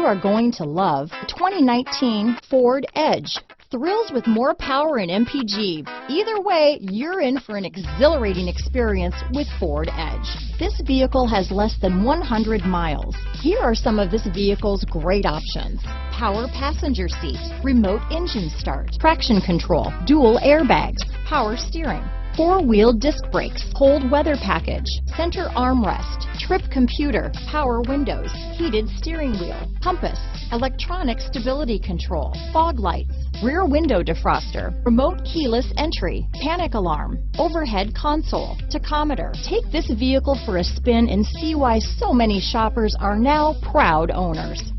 are going to love the 2019 Ford Edge. Thrills with more power and MPG. Either way, you're in for an exhilarating experience with Ford Edge. This vehicle has less than 100 miles. Here are some of this vehicle's great options: power passenger seat, remote engine start, traction control, dual airbags, power steering, four-wheel disc brakes, cold weather package, center armrest, trip computer, power windows, heated steering wheel, compass, electronic stability control, fog lights, rear window defroster, remote keyless entry, panic alarm, overhead console, tachometer. Take this vehicle for a spin and see why so many shoppers are now proud owners.